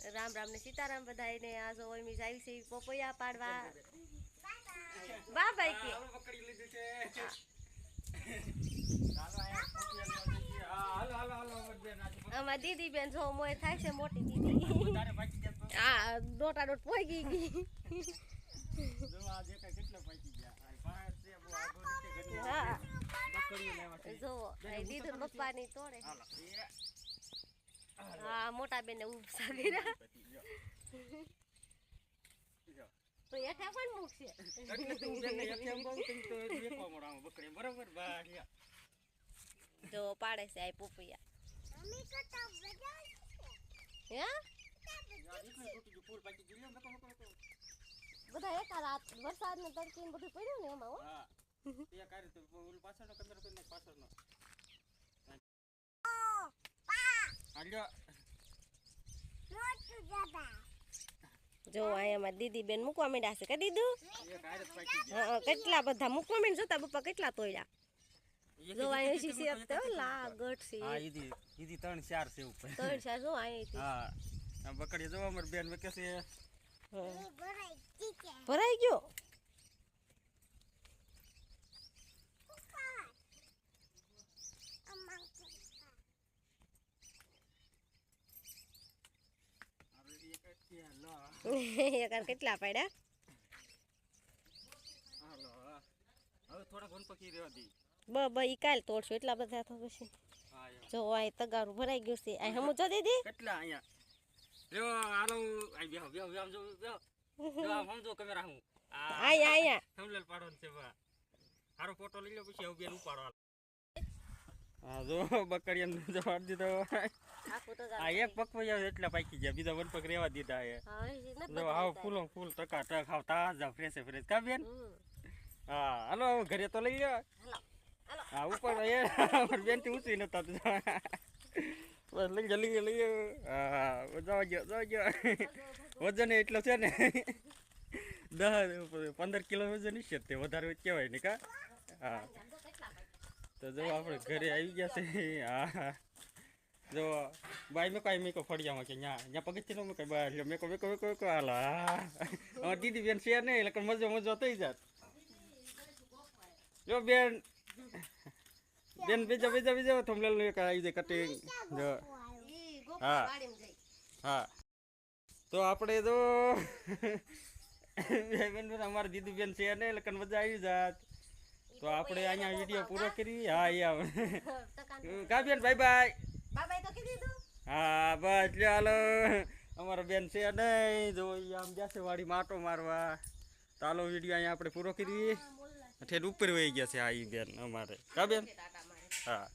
રામ રામ ને સીતારામ બધાને આ જો ઓય મી આવી છે પોપૈયા પાડવા બા ભાઈ કે પકડી લીધું છે અમાર દીદી બેન જો મોય થાય છે મોટી દીદી આ ડોટા ડોટ પોઈ ગઈ જો આ જે કઈ કેટલો પાકી ગયા આ બહાર છે બહુ આગો નીચે ગડી હા બકરીઓ લેવા છે જો આ દીદી પપ્પાની તોડે હા મોટા બેન ને ઉપસાગીરા તો એઠા પણ મૂકશે એટલે તું બેન એઠા બહુ તું તો વેકવા મોડામાં બકરી બરાબર બાડિયા જો પાડે છે આ પોપૈયા મમ્મી કટા બજાર હે યાર એટલું ટૂટી ગયું ફૂલ પાકી ગયું મકો બધા એક રાત વરસાદ ને તડકી બધું પડ્યું ને એમાં હો હા તે કારી તો ઓલ પાછળનો કંદર કરીને પાછળનો હાલ્યો મોટું જાબા જો આયામાં દીદી બેન મૂકવા માંડ્યા છે કે દીદુ હા કેટલા બધા મૂકવા માંડ જોતા પપ્પા કેટલા તોડ્યા જો આયા છે સેપ તો લાગટ છે હા ઈદી 3 4 છે ઉપર 3 4 જો આયા હા આ બકડી જો અમાર બેન મે કે છે ભરાઈ ગયો એકાર કેટલા પડ્યા હાલો હવે થોડા ઘણ પકી રહેવા દી બ ઈ કાલ તોડશું એટલા બધા તો પછી હા જો આ તગારું ભરાઈ ગયું છે આ હમુ જો દીદી કેટલા અહીંયા જો હાલો આ બેહો બેહો બેહો જો બેહો જો આમ જો કેમેરા હું આયા થંબનેલ પાડવાનું છે બા હારો ફોટો લઈ લો પછી આવ બેન ઉપાડો હા જો બકરીને જો પાડ દીધો આ એક પકવાયા એટલા પાકી ગયા બીજા વન પક રેવા દીધા હે જો આવ ફૂલો ફૂલ ટકા ટક આવ તાજા ફ્રેશ ફ્રેશ કા બેન હા હાલો ઘરે તો લઈ લો હાલો હા ઉપર એ અમાર બેન થી ઊંચી નતા બસ લઈ જલ્દી હા જાવ વજન એટલો છે ને 10-15 કિલો વજન છે તે વધારે કહેવાય ને કા હા તો જો આપણે ઘરે આવી ગયા છે હા જો બાઈ મેં કઈ મેકો ફળિયામાં કે ન્યા પગથિયે નો કઈ બાર મેકો હાલા અમાર દીદી બેન શેર નહીં એટલે મજો થઈ જાત જો બેન બીજા થંબનેલ નું એક આવી જાય કટિંગ જો હા હા તો આપણે તો બેન અમારા દીદી બેન શેર નહીં એટલે મજા આવી જાત તો આપણે અહીંયા વિડિયો પૂરો કરી હા કા બેન બાય બાય તો કીધી તું હા બસ ચાલો અમારા બેન છે નહીં જો આમ જશે વાડી માટો મારવા ચાલો વિડિયો અહીંયા આપણે પૂરો કરી ઠેર ઉપર વહી ગયા છે આ બેન અમારે કા બેન હા